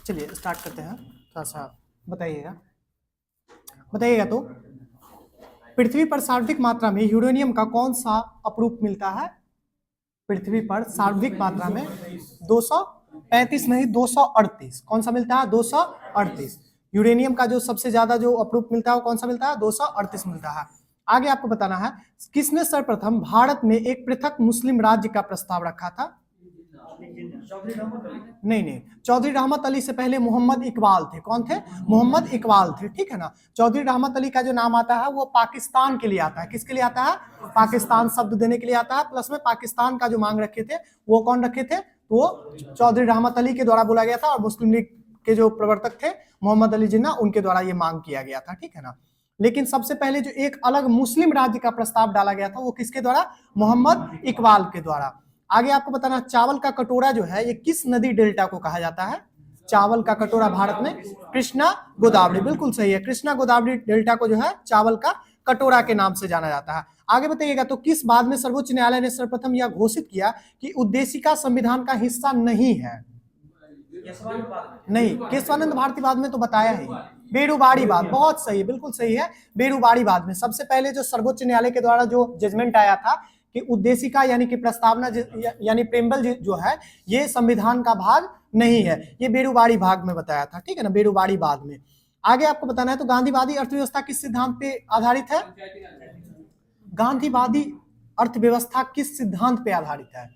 चलिए स्टार्ट करते हैं, थोड़ा सा बताइएगा। बताइएगा तो पृथ्वी पर सार्वत्रिक मात्रा में यूरेनियम का कौन सा अपरूप मिलता है? पृथ्वी पर सार्वत्रिक मात्रा में 235 नहीं 238, कौन सा मिलता है? 238। यूरेनियम का जो सबसे ज्यादा जो अपरूप मिलता है वो कौन सा मिलता है? 238 मिलता है। आगे आपको बताना है किसने सर्वप्रथम भारत में एक पृथक मुस्लिम राज्य का प्रस्ताव रखा था? नहीं नहीं, चौधरी रहमत अली से पहले मोहम्मद इकबाल थे। कौन थे? मोहम्मद इकबाल थे, ठीक है ना। चौधरी रहमत अली का जो नाम आता है वो पाकिस्तान के लिए आता है। किसके लिए आता है? पाकिस्तान शब्द देने के लिए आता है। प्लस में पाकिस्तान का जो मांग रखे थे वो कौन रखे थे? वो चौधरी रहमत अली के द्वारा बोला गया था, और मुस्लिम लीग के जो प्रवर्तक थे मोहम्मद अली जिन्ना, उनके द्वारा ये मांग किया गया था, ठीक है ना। लेकिन सबसे पहले जो एक अलग मुस्लिम राज्य का प्रस्ताव डाला गया था वो किसके द्वारा? मोहम्मद इकबाल के द्वारा। आगे आपको बताना, चावल का कटोरा जो है ये किस नदी डेल्टा को कहा जाता है? चावल का कटोरा भारत में कृष्णा गोदावरी, बिल्कुल सही है। कृष्णा गोदावरी डेल्टा को जो है चावल का कटोरा के नाम से जाना जाता है। आगे बताइएगा तो किस बाद में सर्वोच्च न्यायालय ने सर्वप्रथम यह घोषित किया कि उद्देशिका संविधान का हिस्सा नहीं है? नहीं, केशवानंद भारती बाद में तो बताया है। बेरुबाड़ी बाद, बहुत सही, बिल्कुल सही है। बेरुबाड़ी बाद में सबसे पहले जो सर्वोच्च न्यायालय के द्वारा जो जजमेंट आया था कि उद्देशिका यानी कि प्रस्तावना यानी प्रेम्बल जो है ये संविधान का भाग नहीं है, ये बेरुबाड़ी भाग में बताया था, ठीक है ना, बेरुबाड़ी बाद में। आगे आपको बताना है तो गांधीवादी अर्थव्यवस्था किस सिद्धांत पे आधारित है? गांधीवादी अर्थव्यवस्था किस सिद्धांत पे आधारित है?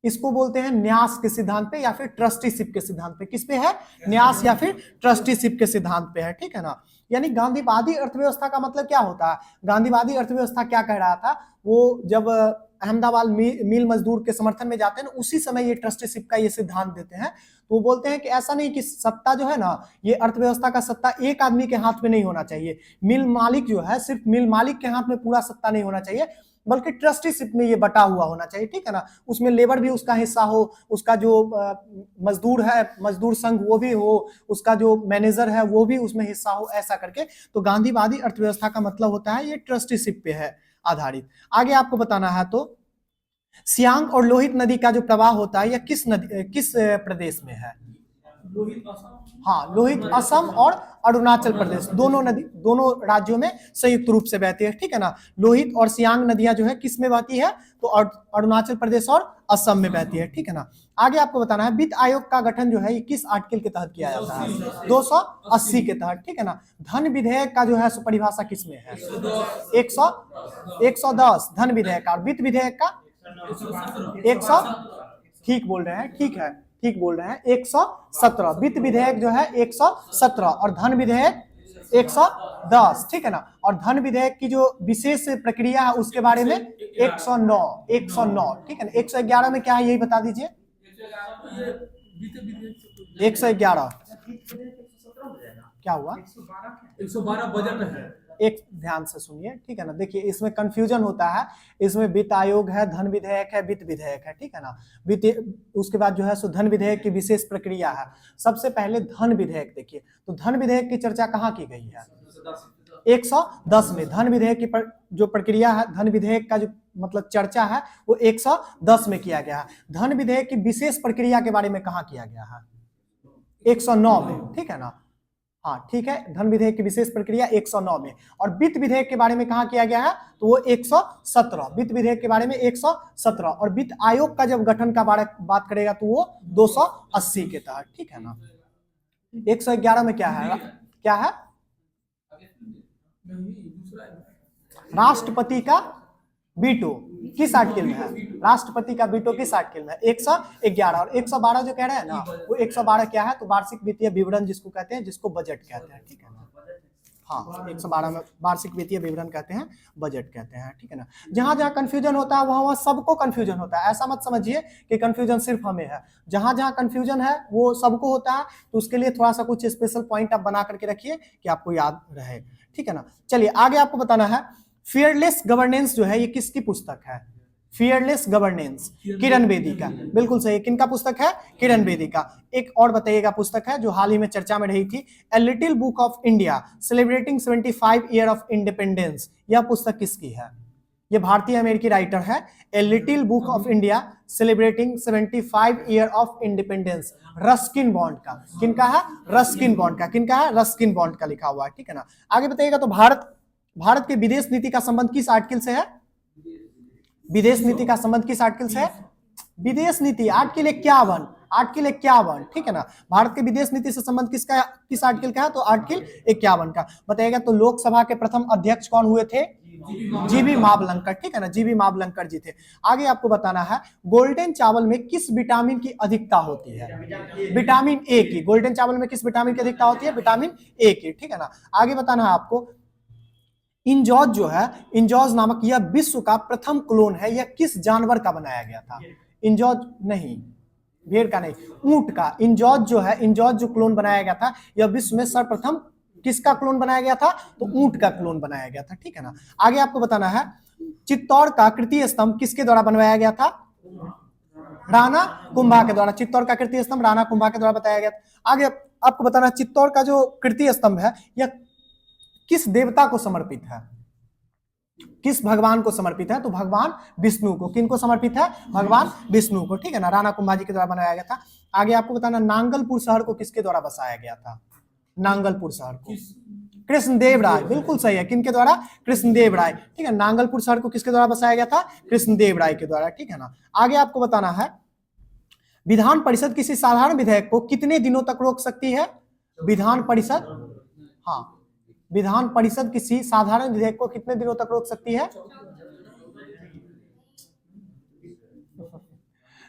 इसको बोलते हैं न्यास के सिद्धांत पे या फिर ट्रस्टीशिप के सिद्धांत पे। किस पे है? न्यास या फिर ट्रस्टीशिप के सिद्धांत पे है, ठीक है ना। यानी गांधीवादी अर्थव्यवस्था का मतलब क्या होता है? गांधीवादी अर्थव्यवस्था क्या कह रहा था, वो जब अहमदाबाद मिल मजदूर के समर्थन में जाते हैं ना, उसी समय ये ट्रस्टीशिप का ये सिद्धांत देते हैं। तो वो बोलते हैं कि ऐसा नहीं कि सत्ता जो है ना, ये अर्थव्यवस्था का सत्ता एक आदमी के हाथ में नहीं होना चाहिए। मिल मालिक जो है, सिर्फ मिल मालिक के हाथ में पूरा सत्ता नहीं होना चाहिए, बल्कि ट्रस्टीशिप में ये बटा हुआ होना चाहिए, ठीक है ना। उसमें लेबर भी उसका हिस्सा हो, उसका जो मजदूर है, मजदूर संघ वो भी हो, उसका जो मैनेजर है वो भी उसमें हिस्सा हो, ऐसा करके। तो गांधीवादी अर्थव्यवस्था का मतलब होता है ये ट्रस्टीशिप पे है आधारित। आगे आपको बताना है तो सियांग और लोहित नदी का जो प्रवाह होता है यह किस नदी किस प्रदेश में है? हाँ, लोहित असम और अरुणाचल प्रदेश, दोनों नदी दोनों राज्यों में संयुक्त रूप से बहती है, ठीक है ना। लोहित और सियांग नदियां जो है किस में बहती है? तो अरुणाचल प्रदेश और असम में बहती है, ठीक है ना। आगे आपको बताना है वित्त आयोग का गठन जो है ये किस आर्टिकल के तहत किया जाता है? 280 के तहत, ठीक है ना। धन विधेयक का जो है परिभाषा किस में है? 110 धन विधेयक का। और वित्त विधेयक का 100, ठीक बोल रहे हैं, ठीक है, ठीक बोल रहे हैं, 117। वित्त विधेयक जो है 117 और धन विधेयक 110, ठीक है ना। और धन विधेयक की जो विशेष प्रक्रिया है उसके बारे में 109, ठीक है ना। 111 में क्या है यही बता दीजिए। 111 क्या हुआ? 112 बजट है। एक ध्यान से सुनिए, ठीक है ना। देखिए इसमें कंफ्यूजन होता है, इसमें वित्त आयोग है, धन विधेयक है, वित्त विधेयक है, ठीक है ना। वित्त उसके बाद जो है सो धन विधेयक की विशेष प्रक्रिया है। सबसे पहले धन विधेयक देखिए, तो धन विधेयक की चर्चा कहाँ की गई है? 110 में। धन विधेयक की जो प्रक्रिया है, धन विधेयक का जो मतलब चर्चा है वो 110 में किया गया है। धन विधेयक की विशेष प्रक्रिया के बारे में कहाँ किया गया है? 109 में, ठीक है ना। हाँ ठीक है, धन विधेयक की विशेष प्रक्रिया 109 में। और वित्त विधेयक के बारे में कहा किया गया है? तो वो 117। वित्त विधेयक के बारे में 117। और वित्त आयोग का जब गठन का बात करेगा तो वो 280 के तहत, ठीक है ना। 111 में क्या है? क्या है? राष्ट्रपति का वीटो किस आर्टिकल में है? राष्ट्रपति का वीटो किस आर्टिकल में है? 111। और 112 जो कह रहे हैं ना, वो 112 क्या है? तो वार्षिक वित्तीय विवरण जिसको कहते हैं, जिसको बजट कहते हैं, ठीक है ना। हाँ, 112 में वार्षिक वित्तीय विवरण कहते हैं, बजट कहते हैं, ठीक है ना। जहां जहां कंफ्यूजन होता है वहां सबको कंफ्यूजन होता है। ऐसा मत समझिए कि कंफ्यूजन सिर्फ हमें है, जहां जहां कंफ्यूजन है वो सबको होता है। तो उसके लिए थोड़ा सा कुछ स्पेशल पॉइंट आप बना करके रखिए कि आपको याद रहे, ठीक है ना। चलिए आगे आपको बताना है फियरलेस गवर्नेंस जो है ये किसकी पुस्तक है? फियरलेस गवर्नेंस किरण बेदी का, बिल्कुल सही। किनका पुस्तक है? किरण बेदी का। एक और बताइएगा पुस्तक है जो हाल ही में चर्चा में रही थी, a little book of India celebrating 75 year of independence. यह पुस्तक किसकी है? ये भारतीय अमेरिकी राइटर है। A little book of India celebrating 75 year of independence, Ruskin bond का। किनका है? रस्किन बॉन्ड का। किनका है? रस्किन बॉन्ड का लिखा हुआ है, ठीक है ना। आगे बताइएगा तो भारत के विदेश नीति का संबंध किस आर्टिकल से है? विदेश नीति का संबंध किस आर्टिकल से है? विदेश नीति आर्टिकल 51, आर्टिकल 51, ठीक है ना। भारत के विदेश नीति से संबंध किसका, किस आर्टिकल का है? तो आर्टिकल 51 का। बताइएगा तो लोकसभा के प्रथम अध्यक्ष कौन हुए थे? जीबी मावलंकर, ठीक है ना, जीबी मावलंकर जी थे। आगे आपको बताना है गोल्डन चावल में किस विटामिन की अधिकता होती है? विटामिन ए की। गोल्डन चावल में किस विटामिन की अधिकता होती है? विटामिन ए की, ठीक है ना। आगे बताना है आपको इंजॉज जो है, इंजॉज नामक यह विश्व का प्रथम क्लोन है, यह किस जानवर का बनाया गया था? इंजॉज नहीं, भेड़ का नहीं, ऊंट का। इंजॉज जो है, इंजॉज जो क्लोन बनाया गया था, यह विश्व में सर्वप्रथम किसका क्लोन बनाया गया था? तो ऊंट का क्लोन बनाया गया था, ठीक है ना। आगे आपको बताना है चित्तौड़ का कृति स्तंभ किसके द्वारा बनवाया गया था? राणा कुंभा के द्वारा। चित्तौड़ का कृति स्तंभ राणा कुंभा के द्वारा बताया गया था। आगे आपको बताना है चित्तौड़ का जो कृति स्तंभ है यह किस देवता को समर्पित है? किस भगवान को समर्पित है? तो भगवान विष्णु को। किनको समर्पित है? भगवान विष्णु को, ठीक है ना। राणा कुंभा जी के द्वारा बनाया गया था। आगे आपको बताना नांगलपुर शहर को किसके द्वारा बसाया गया था? नांगलपुर शहर को कृष्णदेव राय, बिल्कुल सही है। किनके द्वारा? कृष्णदेव राय, ठीक है। नांगलपुर शहर को किसके द्वारा बसाया गया था? कृष्णदेव राय के द्वारा, ठीक है ना। आगे आपको बताना है विधान परिषद किसी साधारण विधेयक को कितने दिनों तक रोक सकती है? विधान परिषद, हाँ, विधान परिषद किसी साधारण विधेयक को कितने दिनों तक रोक सकती है?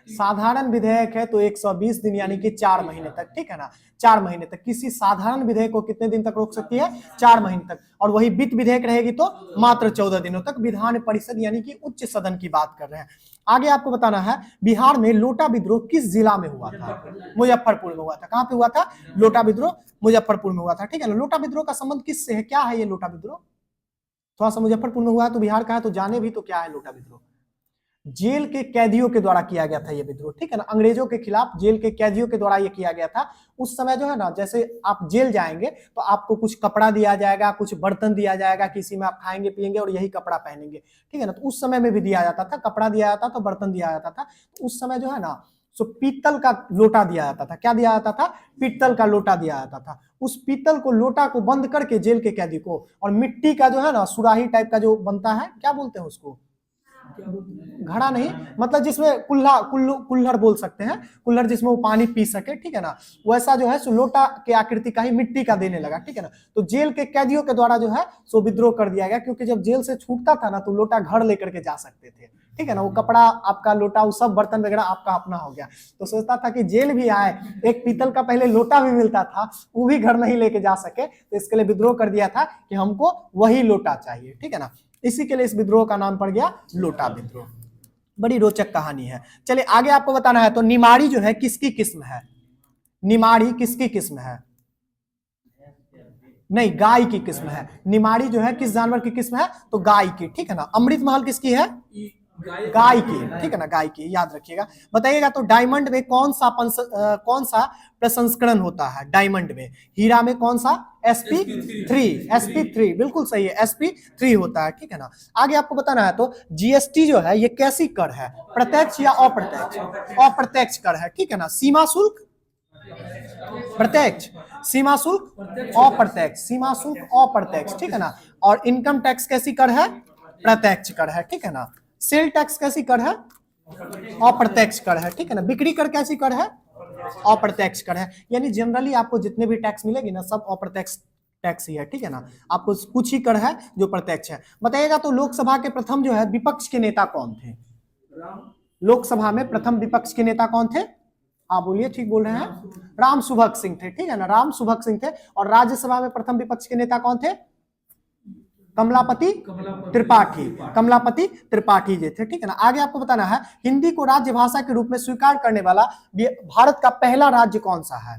साधारण विधेयक है तो 120 दिन यानी कि 4 महीने तक, ठीक है ना। 4 महीने तक किसी साधारण विधेयक को कितने दिन तक रोक सकती है? 4 महीने तक। और वही वित्त विधेयक रहेगी तो मात्र 14 दिनों तक। विधान परिषद यानी कि उच्च सदन की बात कर रहे हैं। आगे आपको बताना है बिहार में लोटा विद्रोह किस जिला में हुआ था? मुजफ्फरपुर में हुआ था। कहां पे हुआ था? लोटा विद्रोह मुजफ्फरपुर में हुआ था, ठीक है ना। लोटा विद्रोह का संबंध किससे है? क्या है ये लोटा विद्रोह? थोड़ा सा मुजफ्फरपुर में हुआ है तो बिहार का है तो जाने भी तो क्या है लोटा विद्रोह? जेल के कैदियों के द्वारा किया गया था ये विद्रोह, ठीक है ना। अंग्रेजों के खिलाफ जेल के कैदियों के द्वारा ये किया गया था। उस समय जो है ना, जैसे आप जेल जाएंगे तो आपको कुछ कपड़ा दिया जाएगा, कुछ बर्तन दिया जाएगा, किसी में आप खाएंगे पिएंगे और यही कपड़ा पहनेंगे, ठीक है ना। तो उस समय में भी दिया जाता था, कपड़ा दिया जाता था, बर्तन दिया जाता था। तो उस समय जो है ना सो पीतल का लोटा दिया जाता था। क्या दिया जाता था? पीतल का लोटा दिया जाता था। उस पीतल को, लोटा को बंद करके जेल के कैदी को, और मिट्टी का जो है ना सुराही टाइप का जो बनता है, क्या बोलते हैं उसको? घड़ा नहीं, मतलब जिसमें कुल्हड़ बोल सकते हैं, कुल्हड़ जिसमें वो पानी पी सके, ठीक है ना। वैसा जो है सो लोटा के आकृति का ही मिट्टी का देने लगा, ठीक है ना। तो जेल के कैदियों के द्वारा जो है सो विद्रोह कर दिया गया, क्योंकि जब जेल से छूटता था ना तो लोटा घर लेकर के जा सकते थे, ठीक है ना। वो कपड़ा आपका, लोटा, वो सब बर्तन वगैरह आपका अपना हो गया। तो सोचता था कि जेल भी आए, एक पीतल का पहले लोटा भी मिलता था, वो भी घर नहीं लेके जा सके, तो इसके लिए विद्रोह कर दिया था कि हमको वही लोटा चाहिए, ठीक है ना। इसी के लिए इस विद्रोह का नाम पड़ गया लोटा विद्रोह। बड़ी रोचक कहानी है। चलिए आगे आपको बताना है तो निमाड़ी जो है किसकी किस्म है? निमाड़ी किसकी किस्म है? नहीं, गाय की किस्म है। निमाड़ी जो है किस जानवर की किस्म है? तो गाय की, ठीक है ना। अमृत महल किसकी है? गाय की, ठीक है ना, गाय की, याद रखिएगा। बताइएगा तो डायमंड में कौन सा प्रसंस्करण होता है? डायमंड में, हीरा में कौन सा? sp3, बिल्कुल सही है, sp3 होता है, ठीक है ना। आगे आपको बताना है तो जीएसटी जो है ये कैसी कर है? प्रत्यक्ष या अप्रत्यक्ष? अप्रत्यक्ष कर है, ठीक है ना। सीमा शुल्क प्रत्यक्ष, सीमा शुल्क अप्रत्यक्ष, सीमा शुल्क अप्रत्यक्ष, ठीक है ना। और इनकम टैक्स कैसी कर है? प्रत्यक्ष कर है, ठीक है ना। सेल टैक्स कैसी कर है? अप्रत्यक्ष कर है, ठीक है ना। बिक्री कर कैसी कर है? अप्रत्यक्ष कर है। यानी जनरली आपको जितने भी टैक्स मिलेगी ना सब अप्रत्यक्ष टैक्स ही है, ठीक है ना। आपको कुछ ही कर है जो प्रत्यक्ष है। बताइएगा तो लोकसभा के प्रथम जो है विपक्ष के नेता कौन थे? लोकसभा में प्रथम विपक्ष के नेता कौन थे? हाँ बोलिए, ठीक बोल रहे हैं, राम सुभग सिंह थे, ठीक है ना, राम सुभग सिंह थे। और राज्यसभा में प्रथम विपक्ष के नेता कौन थे? कमलापति त्रिपाठी, कमलापति त्रिपाठी जी थे, ठीक है ना। आगे आपको बताना है हिंदी को राज्य भाषा के रूप में स्वीकार करने वाला भारत का पहला राज्य कौन सा है?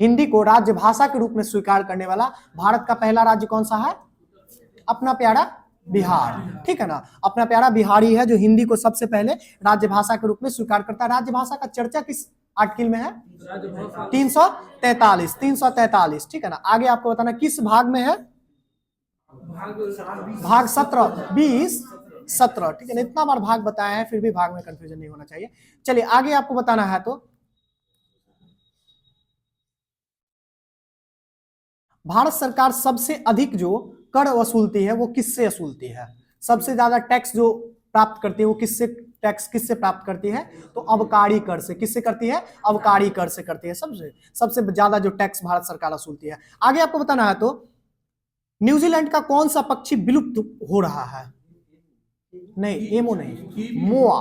हिंदी को राज्य भाषा के रूप में स्वीकार करने वाला भारत का पहला राज्य कौन सा है? अपना प्यारा बिहार, ठीक है ना। अपना प्यारा बिहार ही है जो हिंदी को सबसे पहले राज्य भाषा के रूप में स्वीकार करता है। राज्य भाषा का चर्चा किस आर्टिकल में है? 343, 343, ठीक है ना। आगे आपको बताना किस भाग में है? भाग 17, 20, 17, ठीक है ना। इतना बार भाग बताया है फिर भी भाग में कंफ्यूजन नहीं होना चाहिए। चलिए आगे आपको बताना है तो भारत सरकार सबसे अधिक जो कर वसूलती है वो किससे वसूलती है? सबसे ज्यादा टैक्स जो प्राप्त करती है वो किससे प्राप्त करती है? तो अबकारी कर से। किससे करती है? अबकारी कर से करती है। सबसे सबसे ज्यादा जो टैक्स भारत सरकार वसूलती है। आगे आपको बताना है तो न्यूजीलैंड का कौन सा पक्षी विलुप्त हो रहा है? नहीं, एमो नहीं, मोआ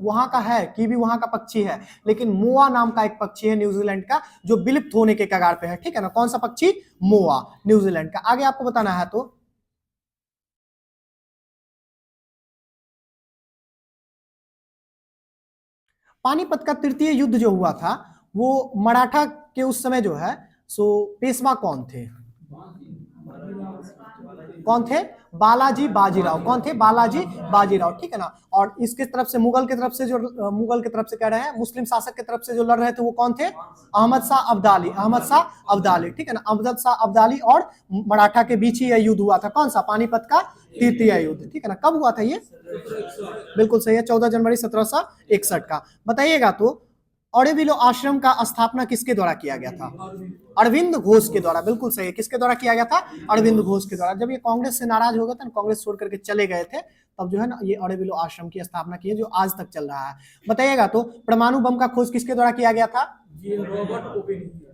वहां का है, कीवी वहां का पक्षी है, लेकिन मोआ नाम का एक पक्षी है न्यूजीलैंड का जो विलुप्त होने के कगार पे है, ठीक है ना। कौन सा पक्षी? मोआ, न्यूजीलैंड का। आगे आपको बताना है तो पानीपत का तृतीय युद्ध जो हुआ था वो मराठा के उस समय जो है सो पेशवा कौन थे? कौन थे? बालाजी बाजीराव। कौन थे? बालाजी बाजीराव, ठीक है ना। और इसके तरफ से मुगल की तरफ से कह रहे हैं, मुस्लिम शासक की तरफ से जो लड़ रहे थे वो कौन थे? अहमद शाह अब्दाली। अहमद शाह अब्दाली, ठीक है ना। अहमद शाह अब्दाली और मराठा के बीच ही यह युद्ध हुआ था। कौन सा? पानीपत का तृतीय युद्ध, ठीक है ना। कब हुआ था ये? बिल्कुल सही है, 14 जनवरी 1761 का। बताइएगा तो ऑरोविले आश्रम का स्थापना किसके द्वारा किया गया था? अरविंद घोष के द्वारा। बिल्कुल सही है, किसके द्वारा किया गया था? अरविंद घोष के द्वारा। जब ये कांग्रेस से नाराज हो गए थे, कांग्रेस छोड़ करके चले गए थे, तब जो है ना ये ऑरोविले आश्रम की स्थापना की है जो आज तक चल रहा है। बताइएगा तो परमाणु बम का खोज किसके द्वारा किया गया था?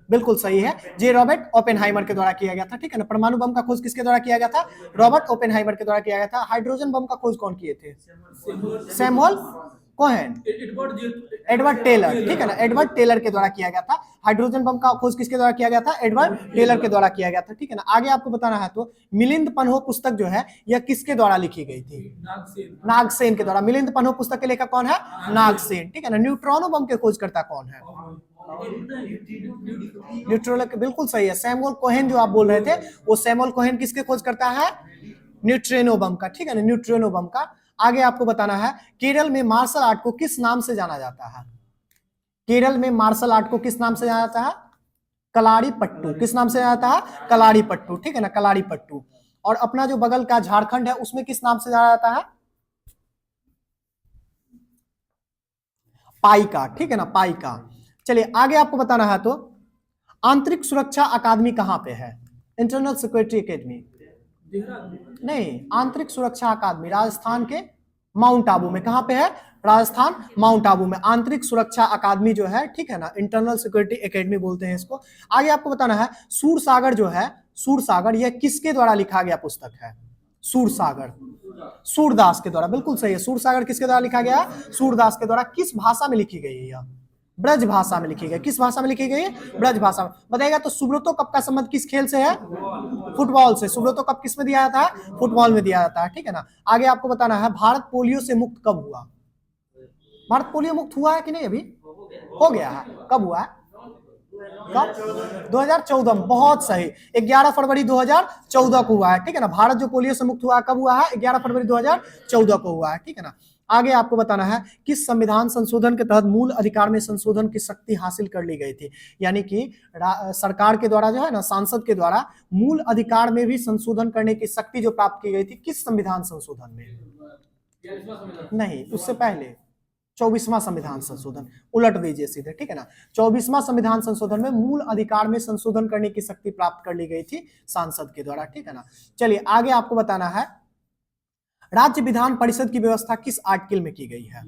बिल्कुल सही है, जे रॉबर्ट ओपेनहाइमर के द्वारा किया गया था, ठीक है ना। परमाणु बम का खोज किसके द्वारा किया गया था? रॉबर्ट ओपेनहाइमर के द्वारा किया गया था। हाइड्रोजन बम का खोज कौन किए थे? सैमुअल कोहेन, एडवर्ड टेलर, ठीक है ना। एडवर्ड टेलर के द्वारा किया गया था। हाइड्रोजन बम का खोज किसके द्वारा किया गया था? एडवर्ड टेलर के द्वारा किया गया था, ठीक है ना। आगे आपको बताना है तो मिलिंद पन्हो पुस्तक जो है यह किसके द्वारा लिखी गई थी? नागसेन के द्वारा। मिलिंद पन्हो पुस्तक के लेखक कौन है? नागसेन, ठीक है ना। न्यूट्रॉनो बम के खोजकर्ता कौन है? न्यूट्रॉनो, बिल्कुल सही है, सैमुअल कोहेन जो आप बोल रहे थे वो सैमुअल कोहेन किसके खोज करता है? न्यूट्रिनो बम का, ठीक है ना, न्यूट्रिनो बम का। आगे आपको बताना है केरल में मार्शल आर्ट को किस नाम से जाना जाता है? केरल में मार्शल आर्ट को किस नाम से जाना जाता है? कलारी पट्टू। किस नाम से जाना जाता है? कलारी पट्टू, ठीक है ना, कलारी पट्टू। और अपना जो बगल का झारखंड है उसमें किस नाम से जाना जाता है? पाइका, ठीक है ना, पाइका। चलिए आगे आपको बताना है तो आंतरिक सुरक्षा अकादमी कहां पे है? इंटरनल सिक्योरिटी एकेडमी नहीं, आंतरिक सुरक्षा अकादमी राजस्थान के माउंट आबू में। कहां पे है? राजस्थान माउंट आबू में आंतरिक सुरक्षा अकादमी जो है, ठीक है ना, इंटरनल सिक्योरिटी एकेडमी बोलते हैं इसको। आगे आपको बताना है सूरसागर जो है, सूरसागर यह किसके द्वारा लिखा गया पुस्तक है? सूरसागर सूरदास के द्वारा। बिल्कुल सही है, सूरसागर किसके द्वारा लिखा गया? सूरदास के द्वारा। किस भाषा में लिखी गई है यह? ब्रज भाषा में लिखी गई। किस भाषा में लिखी गई है? ब्रज भाषा में। बताइएगा तो सुब्रतो कप का संबंध किस खेल से है? फुटबॉल से। सुब्रतो कप किस में दिया जाता है? फुटबॉल में दिया जाता है, ठीक है ना। आगे आपको बताना है भारत पोलियो से मुक्त कब हुआ? भारत पोलियो मुक्त हुआ है कि नहीं? अभी हो गया है। कब हुआ है? कब? 2014 में। बहुत सही, 11 फरवरी 2014 को हुआ है, ठीक है ना। भारत जो पोलियो से मुक्त हुआ कब हुआ है? 11 फरवरी 2014 को हुआ है, ठीक है ना। आगे आपको बताना है किस संविधान संशोधन के तहत मूल अधिकार में संशोधन की शक्ति हासिल कर ली गई थी? यानी कि सरकार के द्वारा जो है ना, सांसद के द्वारा मूल अधिकार में भी संशोधन करने की शक्ति जो प्राप्त की गई थी, किस संविधान संशोधन में? नहीं, उससे पहले 24वां संविधान संशोधन। उलट दीजिए सीधे, ठीक है ना। 24वां संविधान संशोधन में मूल अधिकार में संशोधन करने की शक्ति प्राप्त कर ली गई थी सांसद के द्वारा, ठीक है ना। चलिए आगे आपको बताना है राज्य विधान परिषद की व्यवस्था किस आर्टिकल में की गई है?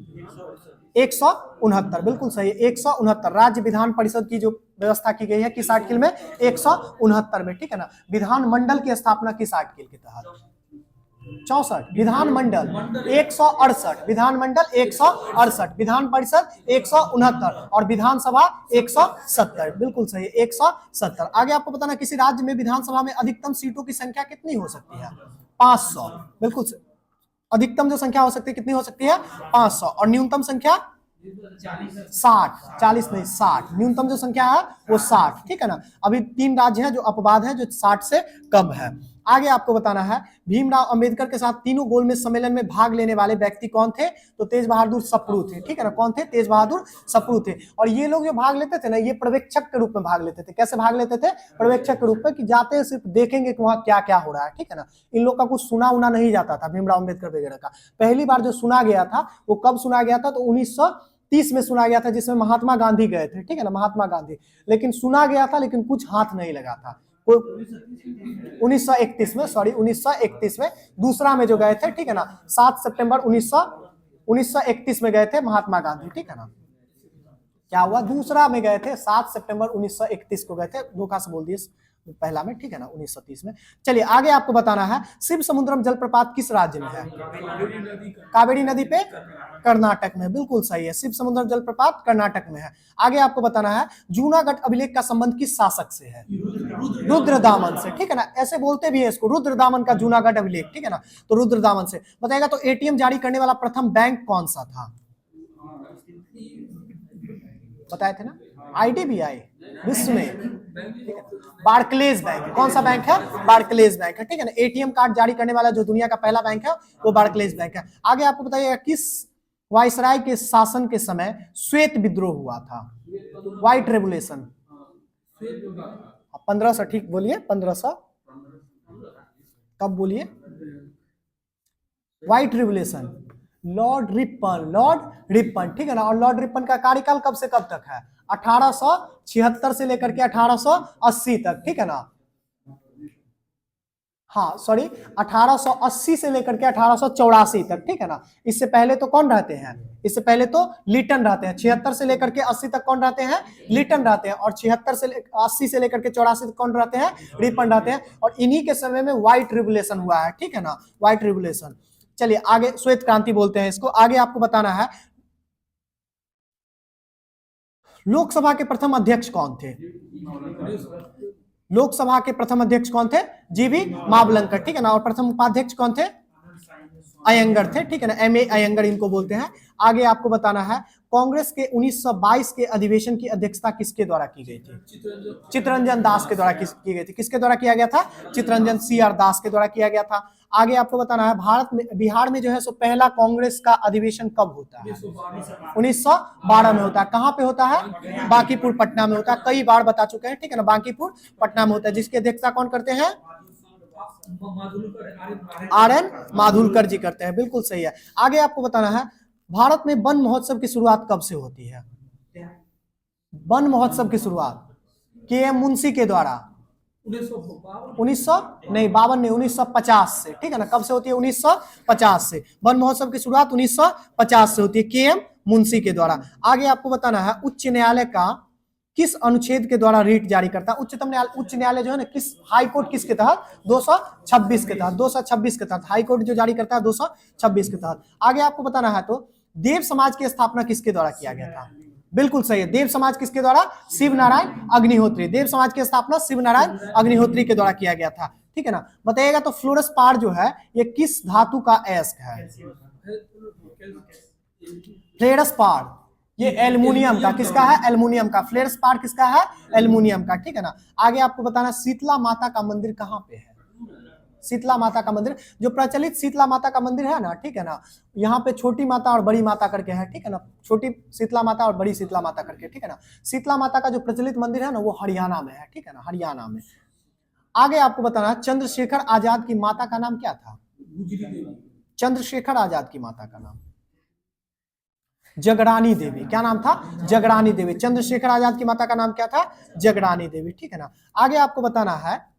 169, बिल्कुल सही, 169 राज्य विधान परिषद की जो व्यवस्था की गई है किस आर्टिकल में? 169 में, ठीक है ना। विधान मंडल की स्थापना किस आर्टिकल के तहत? 64। विधान मंडल 168, विधान मंडल 168, विधान परिषद 169 और विधानसभा 170। बिल्कुल सही, 170। आगे आपको बताना किसी राज्य में विधानसभा में अधिकतम सीटों की संख्या कितनी हो सकती है? 500। बिल्कुल सही, अधिकतम जो संख्या हो सकती है कितनी हो सकती है? 500। और न्यूनतम संख्या 60, 40 नहीं 60, न्यूनतम जो संख्या है वो 60, ठीक है ना। अभी 3 राज्य हैं जो अपवाद है जो 60 से कम है। आगे आपको बताना है भीमराव अंबेडकर के साथ तीनों गोलमेज सम्मेलन में भाग लेने वाले व्यक्ति कौन थे? तो तेज बहादुर सप्रू थे, ठीक है ना। कौन थे? तेज बहादुर सप्रू थे। और ये लोग जो भाग लेते थे ना, ये पर्यवेक्षक के रूप में भाग लेते थे। कैसे भाग लेते थे? पर्यवेक्षक के रूप में, कि जाते हैं सिर्फ देखेंगे कि वहां क्या क्या हो रहा है, ठीक है ना। इन लोग का कुछ सुना उना नहीं जाता था भीमराव अंबेडकर वगैरह का। पहली बार जो सुना गया था वो कब सुना गया था? तो 1930 में सुना गया था, जिसमें महात्मा गांधी गए थे, ठीक है ना, महात्मा गांधी। लेकिन सुना गया था लेकिन कुछ हाथ नहीं लगा था। 1931 में, सॉरी 1931 में दूसरा में जो गए थे, ठीक है ना, 7 सितंबर 1931 में गए थे महात्मा गांधी, ठीक है ना। क्या हुआ? दूसरा में गए थे, 7 सितंबर 1931 को गए थे, धोखा से बोल दिए पहला में, ठीक है ना, 1930 में। चलिए आगे आपको बताना है शिव समुद्रम जलप्रपात किस राज्य में है? कावेरी नदी पे, कर्नाटक में, बिल्कुल सही है। शिव समुद्रम जलप्रपात कर्नाटक में है। आगे आपको बताना है जूनागढ़ अभिलेख का संबंध किस शासक से है? रुद्रदामन से, ठीक है ना। ऐसे बोलते भी है इसको, रुद्रदामन का जूनागढ़ अभिलेख, ठीक है ना। तो रुद्रदामन से बताएगा। तो एटीएम जारी करने वाला प्रथम बैंक कौन सा था? बताए थे ना, आईडीबीआई, विश्व में बार्कलेज बैंक। कौन सा बैंक है? बार्कलेज बैंक है, ठीक है ना। एटीएम कार्ड जारी करने वाला जो दुनिया का पहला बैंक है वो बार्कलेज बैंक है। आगे आपको बताइएगा किस वायसराय के शासन के समय श्वेत विद्रोह हुआ था? White revolution. 1500, ठीक बोलिए, 1500 कब बोलिए? व्हाइट रेवोल्यूशन, लॉर्ड रिपन, ठीक है ना। और लॉर्ड रिपन का कार्यकाल कब से कब तक है? 1876 से लेकर के 1880 तक, ठीक है ना। हाँ सॉरी, 1880 से लेकर के 1884 तक, ठीक है ना। इससे पहले तो कौन रहते हैं? इससे पहले तो लिटन रहते हैं। 76 से लेकर के 80 तक कौन रहते हैं? लिटन रहते हैं। और 80 से लेकर के 84 तक कौन रहते हैं? रिपन रहते हैं। और इन्हीं के समय में व्हाइट रिवोल्यूशन हुआ है, ठीक है ना, व्हाइट रिवोल्यूशन। चलिए आगे, श्वेत क्रांति बोलते हैं इसको। आगे आपको बताना है लोकसभा के प्रथम अध्यक्ष कौन थे? लोकसभा के प्रथम अध्यक्ष कौन थे? जीवी मावलंकर, ठीक है ना। और प्रथम उपाध्यक्ष कौन थे? अयंगर थे, ठीक है ना, एम ए अयंगर इनको बोलते हैं। आगे आपको बताना है कांग्रेस के 1922 के अधिवेशन की अध्यक्षता किसके द्वारा की गई थी? चित्तरंजन दास के द्वारा की गई थी। किसके द्वारा किया गया था? चित्तरंजन CR दास के द्वारा किया गया था। आगे आपको बताना है बिहार में जो है सो पहला कांग्रेस का अधिवेशन कब होता है? 1912 में होता है। कहाँ पे होता है? बांकीपुर पटना में होता है। कई बार बता चुके हैं, ठीक है ना, बांकीपुर पटना में होता है। जिसकी अध्यक्षता कौन करते हैं? RN माधुलकर जी करते हैं, बिल्कुल सही है। आगे आपको बताना है भारत में वन महोत्सव की शुरुआत कब से होती है? वन महोत्सव की शुरुआत KM मुंशी के द्वारा 1950 से, ठीक है ना। कब से होती है? 1950 से। वन महोत्सव की शुरुआत 1950 से होती है, KM मुंशी के द्वारा। आगे आपको बताना है उच्च न्यायालय का किस अनुच्छेद के द्वारा रीट जारी करता है? उच्च न्यायालय जो है ना, किस हाई कोर्ट किसके तहत? 226 के तहत, 226 के तहत हाई कोर्ट जो जारी करता है 226 के तहत। आगे आपको बताना है तो देव समाज की स्थापना किसके द्वारा किया गया था? बिल्कुल सही है, देव समाज किसके द्वारा? शिव नारायण अग्निहोत्री। देव समाज की स्थापना शिव नारायण अग्निहोत्री के द्वारा किया गया था, ठीक है ना। बताइएगा तो फ्लोरस्पार जो है ये किस धातु का अयस्क है? फ्लोरस्पार ये एल्युमिनियम का, किसका है? एल्युमिनियम का। फ्लोरस्पार किसका है? एल्युमिनियम का, ठीक है ना। आगे आपको बताना शीतला माता का मंदिर कहाँ पे है? शीतला माता का मंदिर, जो प्रचलित शीतला माता का मंदिर है ना, ठीक है ना, यहाँ पे छोटी माता और बड़ी माता करके है, ठीक है ना। छोटी शीतला माता और बड़ी शीतला माता करके, ठीक है ना। शीतला माता का जो प्रचलित मंदिर है ना वो हरियाणा में है, ठीक है ना, हरियाणा में। आगे आपको बताना चंद्रशेखर आजाद की माता का नाम क्या था? चंद्रशेखर आजाद की माता का नाम जगरानी देवी। क्या नाम था? जगरानी देवी। चंद्रशेखर आजाद की माता का नाम क्या था? जगरानी देवी, ठीक है ना। आगे आपको बताना है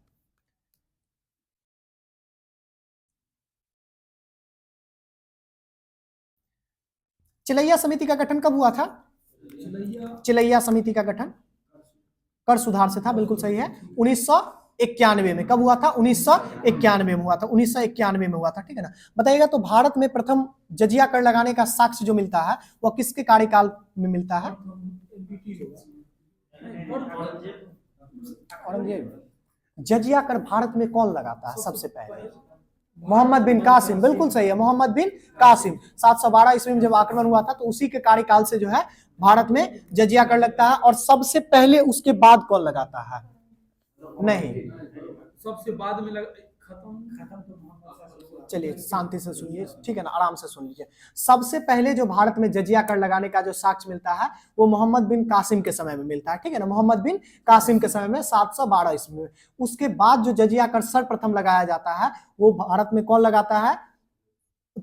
चिलैया समिति का गठन कब हुआ था? चिलैया समिति का गठन कर सुधार से था, बिल्कुल सही है। 1991 में। कब हुआ था? 1991 में हुआ था, 1991 में हुआ था, ठीक है ना। बताइएगा तो भारत में प्रथम जजिया कर लगाने का साक्ष्य जो मिलता है वह किसके कार्यकाल में मिलता है? औरंगजेब। जजिया कर भारत में कौन लगाता है सबसे पहले? मोहम्मद बिन कासिम, बिल्कुल सही है, मोहम्मद बिन कासिम। 712 ईस्वी में जब आक्रमण हुआ था तो उसी के कार्यकाल से जो है भारत में जजिया कर लगता है। और सबसे पहले उसके बाद कौन लगाता है? नहीं, सबसे बाद में चलिए शांति से सुनिए, ठीक है ना, आराम से सुन लीजिए। सबसे पहले जो भारत में जजिया कर लगाने का जो साक्ष्य मिलता है वो मोहम्मद बिन कासिम के समय में मिलता है, ठीक है ना, मोहम्मद बिन कासिम के समय में 712 ईस्वी में। उसके बाद जो जजिया कर सर्वप्रथम लगाया जाता है वो भारत में कौन लगाता है,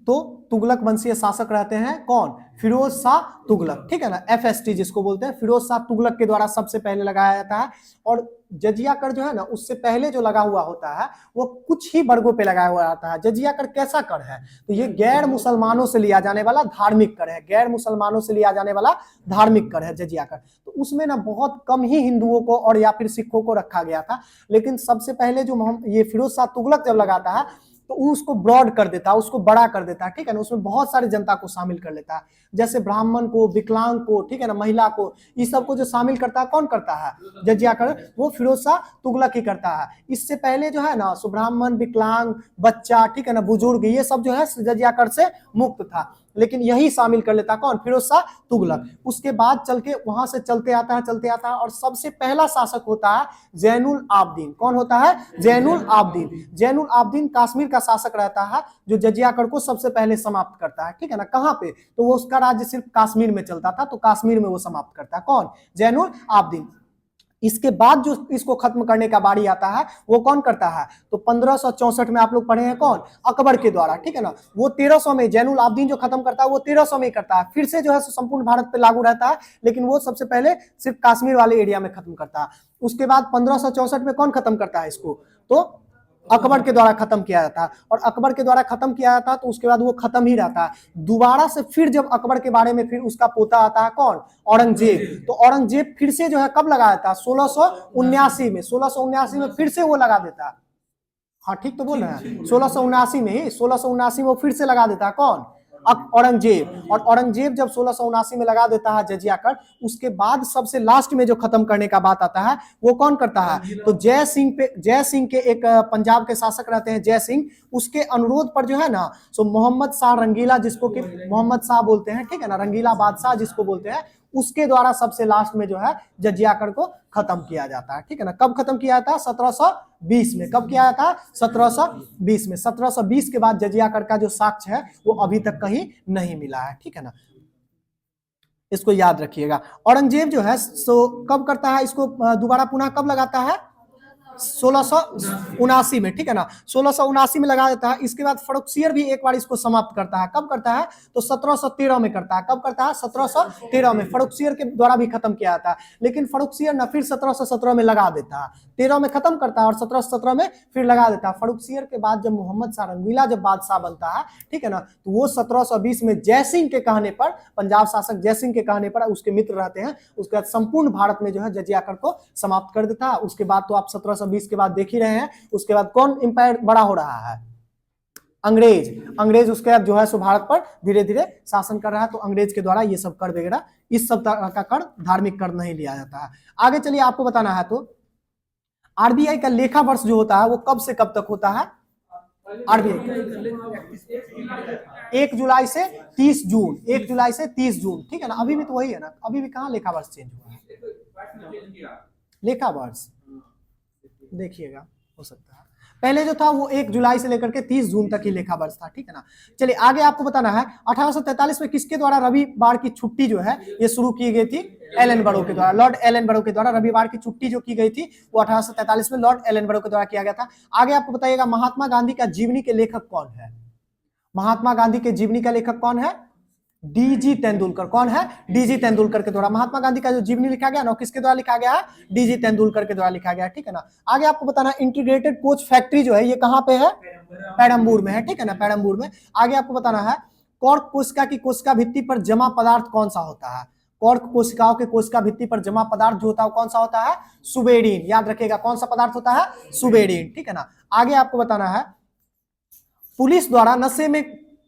तो तुगलक वंशीय शासक रहते हैं, कौन, फिरोज शाह तुगलक, ठीक है ना, FST जिसको बोलते हैं, फिरोज शाह तुगलक के द्वारा सबसे पहले लगाया जाता है। और जजिया कर जो है ना उससे पहले जो लगा हुआ होता है वो कुछ ही वर्गों पे लगाया हुआ आता है। जजिया कर कैसा कर है, तो ये गैर मुसलमानों से लिया जाने वाला धार्मिक कर है, गैर मुसलमानों से लिया जाने वाला धार्मिक कर है जजिया कर। तो उसमें ना बहुत कम ही हिंदुओं को और या फिर सिखों को रखा गया था। लेकिन सबसे पहले जो ये फिरोज शाह तुगलक जब लगाता है तो उसको ब्रॉड कर देता है, उसको बड़ा कर देता है, ठीक है ना, उसमें बहुत सारी जनता को शामिल कर लेता है, जैसे ब्राह्मण को, विकलांग को, ठीक है ना, महिला को, इस सब को जो शामिल करता है कौन करता है, जजिया कर, वो फिरोज शाह तुगलक ही करता है। इससे पहले जो है ना सो ब्राह्मण, विकलांग, बच्चा, ठीक है ना, बुजुर्ग, ये सब जो है जजिया कर से मुक्त था, लेकिन यही शामिल कर लेता कौन, फिरोज शाह तुगलक। उसके बाद चल के वहां से चलते आता है और सबसे पहला शासक होता है जैनुल आबदीन। कौन होता है, जैनुल आबदीन। जैनुल आबदीन कश्मीर का शासक रहता है जो जजिया कर को सबसे पहले समाप्त करता है, ठीक है ना, कहां पे, तो वो उसका राज्य सिर्फ कश्मीर में चलता था, तो कश्मीर में वो समाप्त करता है, कौन, जैनुल आबदीन। इसके बाद जो इसको खत्म करने का बारी आता है वो कौन करता है, तो 1564 में आप लोग पढ़े हैं, कौन, अकबर के द्वारा, ठीक है ना। वो 1300 में जैनुल आबदीन जो खत्म करता है वो 1300 में ही करता है, फिर से जो है संपूर्ण भारत पे लागू रहता है, लेकिन वो सबसे पहले सिर्फ कश्मीर वाले एरिया में खत्म करता है। उसके बाद 1564 में कौन खत्म करता है इसको, तो अकबर के द्वारा खत्म किया जाता है, और अकबर के द्वारा खत्म किया जाता है तो उसके बाद वो खत्म ही रहता है। दोबारा से फिर जब अकबर के बारे में फिर उसका पोता आता है, कौन, औरंगजेब, तो औरंगजेब फिर से जो है कब लगाया था, 1679 में, 1679 में फिर से वो लगा देता है, हाँ ठीक तो बोल रहे हैं, 1679 में ही, 1679 में वो फिर से लगा देता है, कौन, औरंगजेब। और औरंगजेब जब 1679 में लगा देता है जजिया कर, उसके बाद सबसे लास्ट में जो खत्म करने का बात आता है वो कौन करता है, तो जय सिंह के एक पंजाब के शासक रहते हैं जय सिंह, उसके अनुरोध पर जो है ना सो मोहम्मद शाह रंगीला, जिसको कि मोहम्मद शाह बोलते हैं, ठीक है ना, रंगीला बादशाह जिसको बोलते हैं, उसके द्वारा सबसे लास्ट में जो है जजिया कर को खत्म किया जाता है, ठीक है ना। कब खत्म किया जाता है, 1720 में। कब किया जाता है, 1720 में। 1720 के बाद जजिया कर का जो साक्ष्य है वो अभी तक कहीं नहीं मिला है, ठीक है ना, इसको याद रखिएगा। औरंगजेब जो है सो कब करता है इसको दोबारा पुनः कब लगाता है, 1679 में, ठीक है ना, 1679 में लगा देता है। इसके बाद फरुखसियर भी एक बार इसको समाप्त करता है, कब करता है, तो 1713 में करता है। कब करता है, 1713 में फरुखसियर के द्वारा भी खत्म किया जाता है, लेकिन फरुखसियर ना फिर 1717 में लगा देता है, 13 में खत्म करता है और 1717 में फिर लगा देता है। फरुखसियर के बाद जब मोहम्मद शाह रंगीला जब बादशाह बनता है, ठीक है ना, तो वो 1720 में जय सिंह के कहने पर, पंजाब शासक जय सिंह के कहने पर, उसके मित्र रहते हैं, उसके बाद संपूर्ण भारत में जो है जजिया कर को समाप्त कर देता है। उसके बाद तो आप 1720 के बाद देख ही रहे हैं, उसके बाद कौन इंपायर बड़ा हो रहा है, अंग्रेज उसके बाद जो है सो भारत पर धीरे धीरे शासन कर रहा है। तो अंग्रेज के द्वारा ये सब कर वगैरह, इस सब का कर, धार्मिक कर नहीं लिया जाता है। आगे चलिए आपको बताना है, तो आरबीआई का लेखा वर्ष जो होता है वो कब से कब तक होता है, आरबीआई 1 जुलाई से 30 जून, 1 जुलाई से 30 जून, ठीक है ना। अभी भी तो वही है ना, अभी भी कहाँ लेखा वर्ष चेंज हुआ है, लेखा वर्ष देखिएगा, हो सकता है पहले जो था वो 1 जुलाई से लेकर के 30 जून तक ही लेखा वर्ष था, ठीक है ना। चलिए आगे आपको बताना है, 1843 में किसके द्वारा रविवार की छुट्टी जो है ये शुरू की गई थी, एलन बरो के द्वारा, लॉर्ड एलन बरो के द्वारा रविवार की छुट्टी जो की गई थी वो 1843 में लॉर्ड एलन बरो के द्वारा किया गया था। आगे आपको बताइएगा महात्मा गांधी का जीवनी के लेखक कौन है, महात्मा गांधी के जीवनी का लेखक कौन है, डीजी तेंदुलकर। कौन है, डीजी तेंदुलकर के द्वारा महात्मा गांधी का जो जीवनी लिखा गया ना, किसके द्वारा लिखा गया है, डीजी तेंदुलकर के द्वारा लिखा गया है, ठीक है ना। आगे आपको बताना इंटीग्रेटेड कोच फैक्ट्री जो है ये कहां पे है, पेरम्बूर में है, ठीक है ना, पेरम्बूर में। आगे आपको बताना है कॉर्क कोशिका की कोशिका भित्ति पर जमा पदार्थ कौन सा होता है, कॉर्क कोशिकाओं के कोशिका भित्ति पर जमा पदार्थ जो होता है कौन सा होता है, सुबेडीन। याद रखिएगा कौन सा पदार्थ होता है, सुबेडीन, ठीक है ना। आगे आपको बताना है पुलिस द्वारा नशे में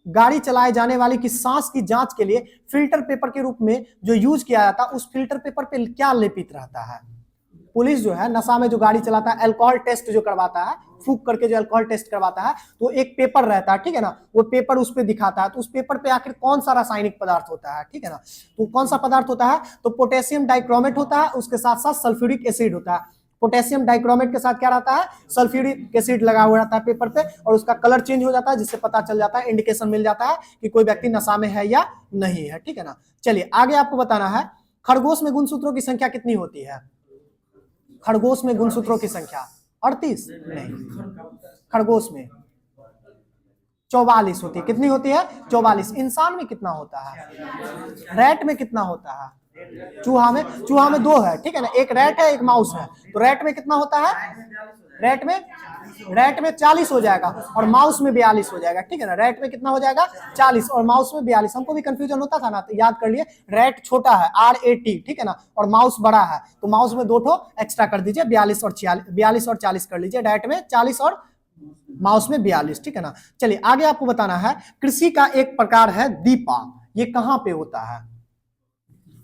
गाड़ी चलाए जाने वाली की सांस की जांच के लिए फिल्टर पेपर के रूप में जो यूज किया जाता है उस फिल्टर पेपर पे क्या लेपित रहता है। पुलिस जो है नशा में जो गाड़ी चलाता है, अल्कोहल टेस्ट जो करवाता है, फूक करके जो अल्कोहल टेस्ट करवाता है, तो एक पेपर रहता है, ठीक है ना, वो पेपर उस पर दिखाता है, तो उस पेपर पे आखिर कौन सा रासायनिक पदार्थ होता है, ठीक है ना। तो कौन सा पदार्थ होता है, तो पोटेशियम डाइक्रोमेट होता है, उसके साथ साथ सल्फ्यूरिक एसिड होता है। पोटेशियम डाइक्रोमेट के साथ क्या रहता है, सल्फ्यूरिक एसिड लगा हुआ रहता है पेपर पे, और उसका कलर चेंज हो जाता है, जिससे पता चल जाता है, इंडिकेशन मिल जाता है कि कोई व्यक्ति नशा में है या नहीं है, ठीक है ना। चलिए आगे आपको बताना है, खरगोश में गुणसूत्रों की संख्या कितनी होती है? खरगोश में गुणसूत्रों की संख्या 38 नहीं, खरगोश में 44 होती है। कितनी होती है? 44। इंसान में कितना होता है? रैट में कितना होता है? चूहा में 2 है, ठीक है ना, एक रैट है एक माउस है, तो रैट में कितना होता है? रैट में 40 हो जाएगा और माउस में 42 हो जाएगा, ठीक है ना। रैट में कितना हो जाएगा? 40 और माउस में 42। हमको भी कंफ्यूजन होता था ना, तो याद कर लिए, रैट छोटा है RAT, ठीक है ना, और माउस बड़ा है, तो माउस में 2 ठो एक्स्ट्रा कर दीजिए, 42 और 40 कर लीजिए, रैट में 40 और माउस में 42, ठीक है ना। चलिए आगे आपको बताना है, कृषि का एक प्रकार है दीपा, ये कहां पे होता है?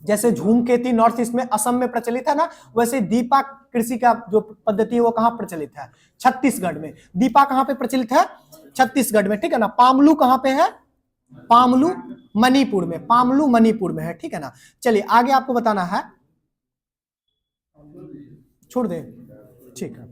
जैसे धूमकेतु नॉर्थ ईस्ट में, असम में प्रचलित है ना, वैसे दीपा कृषि का जो पद्धति है वो कहां प्रचलित है? छत्तीसगढ़ में। दीपा कहां पे प्रचलित है? छत्तीसगढ़ में, ठीक है ना। पामलू कहां पे है? पामलू मणिपुर में, पामलू मणिपुर में है, ठीक है ना। चलिए आगे आपको बताना है, छोड़ दे, ठीक है।